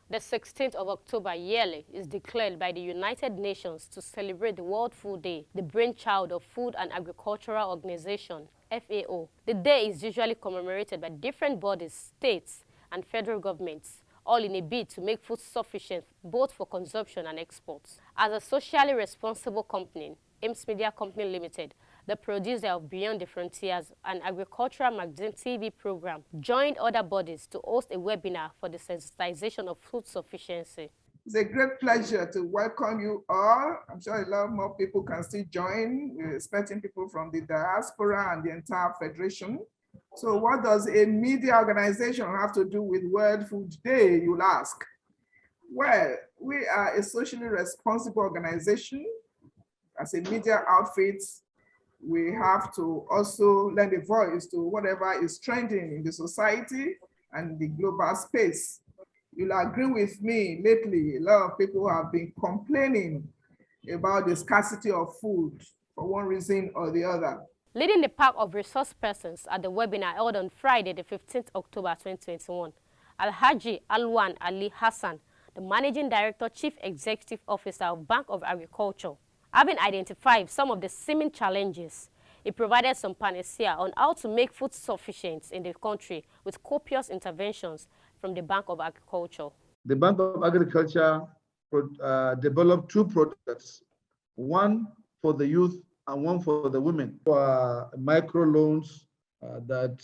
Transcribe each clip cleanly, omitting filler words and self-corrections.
The 16th of October yearly is declared by the United Nations to celebrate the World Food Day, the brainchild of Food and Agricultural Organization, FAO. The day is usually commemorated by different bodies, states, and federal governments, all in a bid to make food sufficient both for consumption and exports. As a socially responsible company, Ames Media Company Limited, the producer of Beyond the Frontiers, an agricultural magazine TV program, joined other bodies to host a webinar for the sensitization of food sufficiency. It's a great pleasure to welcome you all. I'm sure a lot more people can still join. We're expecting people from the diaspora and the entire federation. So what does a media organization have to do with World Food Day, you'll ask? Well, we are a socially responsible organization. As a media outfit, we have to also lend a voice to whatever is trending in the society and the global space. You'll agree with me, lately, a lot of people have been complaining about the scarcity of food for one reason or the other. Leading the pack of resource persons at the webinar held on Friday, the 15th October 2021, Alhaji Alwan Ali Hassan, the Managing Director, Chief Executive Officer of Bank of Agriculture, having identified some of the seeming challenges, he provided some panacea on how to make food sufficient in the country with copious interventions from the Bank of Agriculture. The Bank of Agriculture developed two products, one for the youth and one for the women, for micro loans that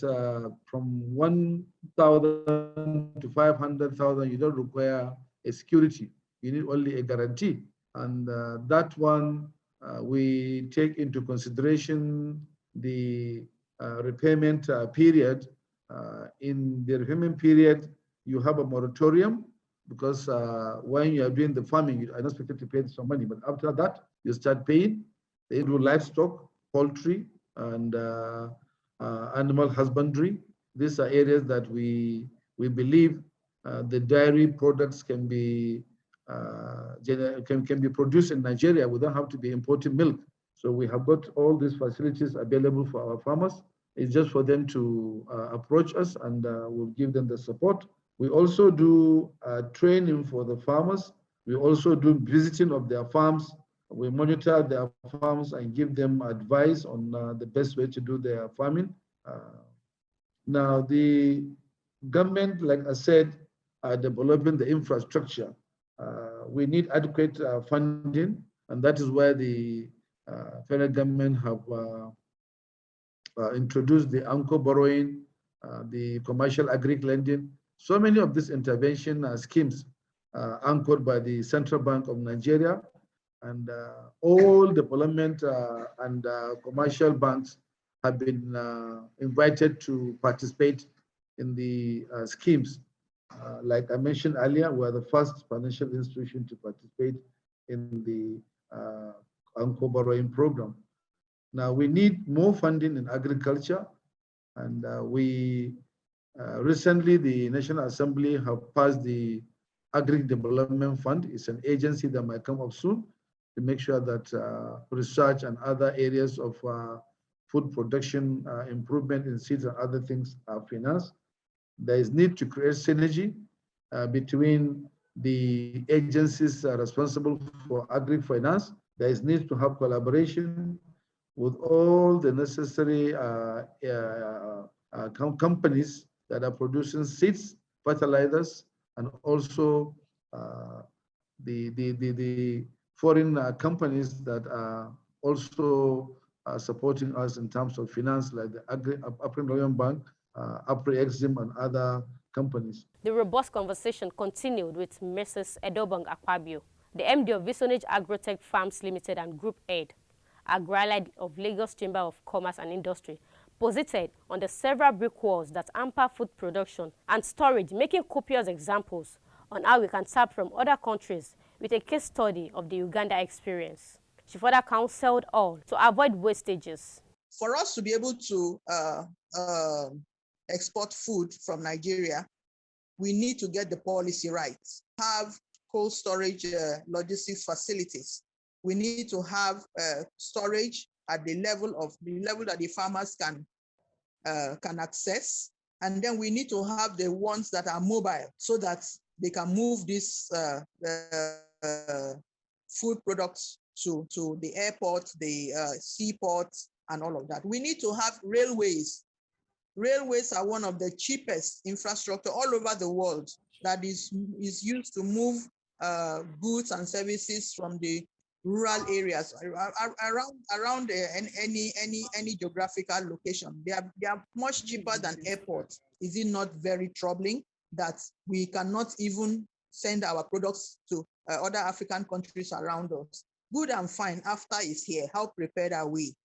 from 1,000 to 500,000, you don't require a security, you need only a guarantee. And that one, we take into consideration the repayment period. In the repayment period, you have a moratorium because when you are doing the farming, you are not expected to pay some money. But after that, you start paying. They do livestock, poultry, and animal husbandry. These are areas that we believe the dairy products can be produced in Nigeria. We don't have to be importing milk. So we have got all these facilities available for our farmers. It's just for them to approach us, and we'll give them the support. We also do training for the farmers. We also do visiting of their farms. We monitor their farms and give them advice on the best way to do their farming. Now, the government, like I said, are developing the infrastructure. We need adequate funding, and that is why the federal government have introduced the ANCO borrowing, the commercial agri lending. So many of these intervention schemes anchored by the Central Bank of Nigeria, and all development and commercial banks have been invited to participate in the schemes. Like I mentioned earlier, we are the first financial institution to participate in the ANCO borrowing program. Now, we need more funding in agriculture, and recently the National Assembly have passed the Agri Development Fund. It's an agency that might come up soon to make sure that research and other areas of food production, improvement in seeds and other things are financed. There is need to create synergy between the agencies responsible for agri-finance. There is need to have collaboration with all the necessary companies that are producing seeds, fertilizers, and also the foreign companies that are also supporting us in terms of finance, like the African Development Bank, Afro-Exim, and other companies. The robust conversation continued with Mrs. Edobong Akpabio, the MD of Visonage Agrotech Farms Limited and Group Head, Agralide of Lagos Chamber of Commerce and Industry, posited on the several brick walls that hamper food production and storage, making copious examples on how we can tap from other countries with a case study of the Uganda experience. She further counseled all to avoid wastages. For us to be able to export food from Nigeria, we need to get the policy right. Have cold storage logistics facilities. We need to have storage at the level that the farmers can access. And then we need to have the ones that are mobile so that they can move these food products to the airport, the seaports, and all of that. We need to have railways. Railways are one of the cheapest infrastructure all over the world that is used to move goods and services from the rural areas around any geographical location. They are much cheaper than airports. Is it not very troubling that we cannot even send our products to other African countries around us? Good and fine, after it's here, how prepared are we?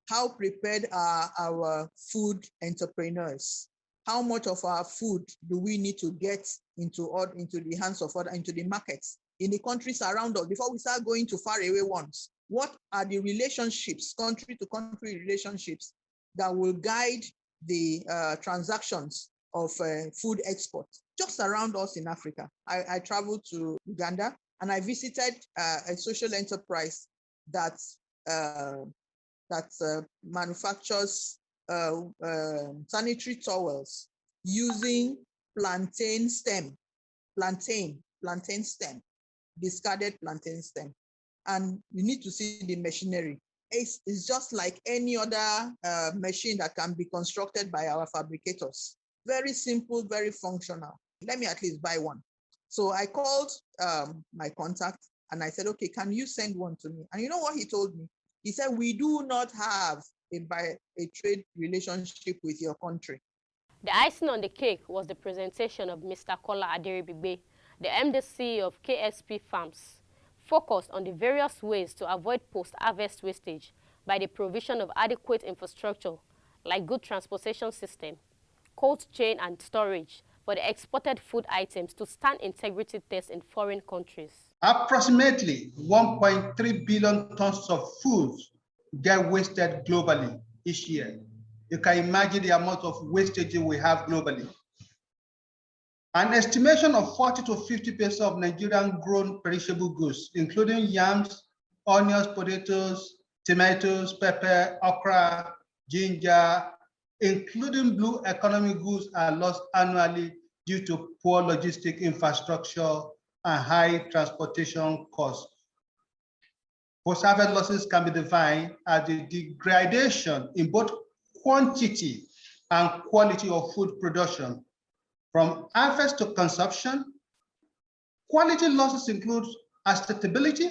How prepared are our food entrepreneurs? How much of our food do we need to get into the hands of into the markets in the countries around us before we start going to faraway ones? What are the relationships, country to country relationships, that will guide the transactions of food export just around us in Africa? I traveled to Uganda and I visited a social enterprise that manufactures sanitary towels using plantain stem, discarded plantain stem. And you need to see the machinery. It's just like any other machine that can be constructed by our fabricators. Very simple, very functional. Let me at least buy one. So I called my contact and I said, okay, can you send one to me? And you know what he told me? He said, we do not have a trade relationship with your country. The icing on the cake was the presentation of Mr. Kola Aderibigbe, the MD of KSP Farms, focused on the various ways to avoid post-harvest wastage by the provision of adequate infrastructure like good transportation system, cold chain and storage for the exported food items to stand integrity tests in foreign countries. Approximately 1.3 billion tons of food get wasted globally each year. You can imagine the amount of wastage we have globally. An estimation of 40 to 50% of Nigerian grown perishable goods, including yams, onions, potatoes, tomatoes, pepper, okra, ginger, including blue economy goods, are lost annually due to poor logistic infrastructure and high transportation costs. Post-harvest losses can be defined as the degradation in both quantity and quality of food production from harvest to consumption. Quality losses include acceptability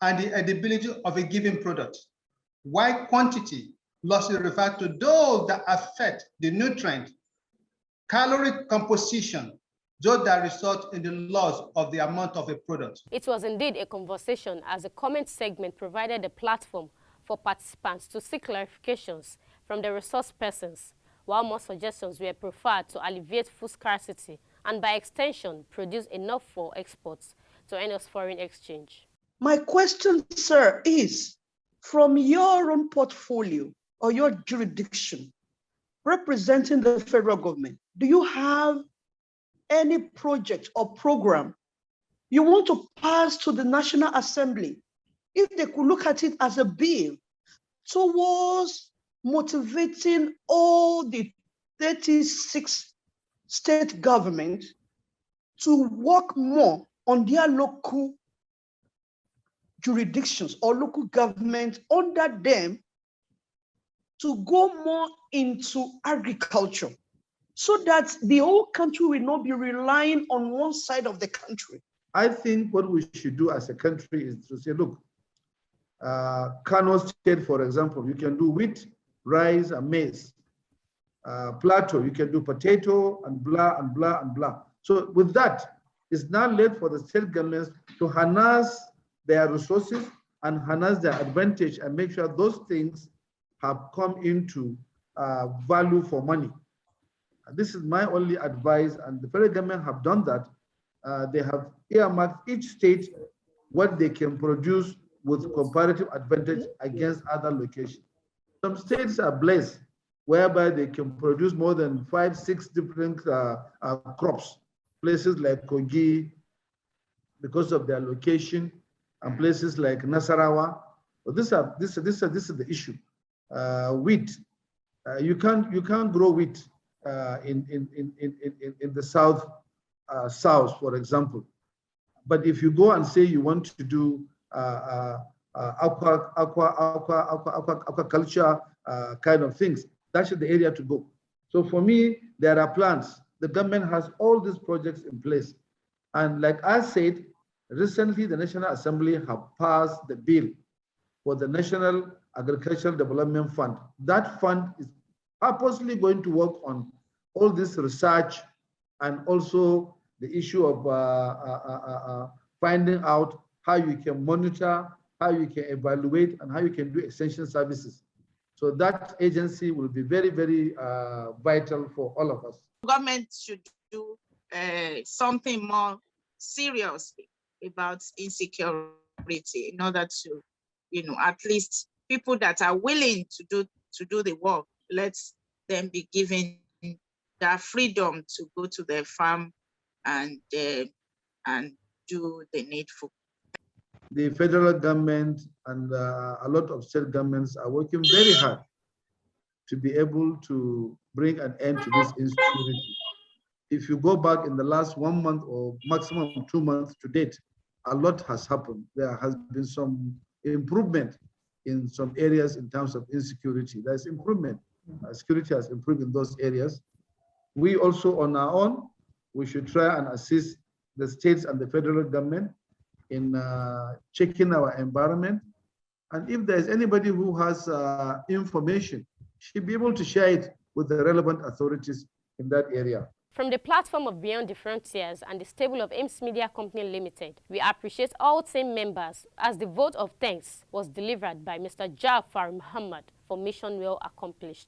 and the edibility of a given product, while quantity losses refer to those that affect the nutrient, caloric composition, those that result in the loss of the amount of a product. It was indeed a conversation, as the comment segment provided a platform for participants to seek clarifications from the resource persons, while more suggestions were preferred to alleviate food scarcity and by extension produce enough for exports to earn us foreign exchange. My question, sir, is from your own portfolio or your jurisdiction representing the federal government, do you have any project or program you want to pass to the National Assembly, if they could look at it as a bill towards motivating all the 36 state governments to work more on their local jurisdictions or local government under them to go more into agriculture, so that the whole country will not be relying on one side of the country? I think what we should do as a country is to say, look, Kano State, for example, you can do wheat, rice, and maize. Plateau, you can do potato and blah and blah and blah. So with that, it's now left for the state governments to harness their resources and harness their advantage and make sure those things have come into value for money. And this is my only advice, and the federal government have done that. They have earmarked each state what they can produce with comparative advantage against other locations. Some states are blessed, whereby they can produce more than 5, 6 different crops. Places like Kogi, because of their location, and places like Nasarawa. But this is the issue. Wheat, you can't grow wheat in the south south, for example. But if you go and say you want to do aquaculture kind of things, that's the area to go. So for me, there are plans. The government has all these projects in place. And like I said, recently the National Assembly have passed the bill for the National Agricultural Development Fund. That fund is purposely going to work on all this research and also the issue of finding out how you can monitor, how you can evaluate, and how you can do extension services. So that agency will be very, very vital for all of us. Government should do something more serious about insecurity in order to, at least people that are willing to do the work, let them be given that freedom to go to their farm and do the needful. The federal government and a lot of state governments are working very hard to be able to bring an end to this insecurity. If you go back in the last 1 month or maximum 2 months to date, a lot has happened. There has been some improvement in some areas in terms of insecurity. There's improvement. Security has improved in those areas. We also, on our own, we should try and assist the states and the federal government in checking our environment. And if there's anybody who has information, should be able to share it with the relevant authorities in that area. From the platform of Beyond the Frontiers and the stable of Ames Media Company Limited, we appreciate all team members as the vote of thanks was delivered by Mr. Jafar Muhammad for mission well accomplished.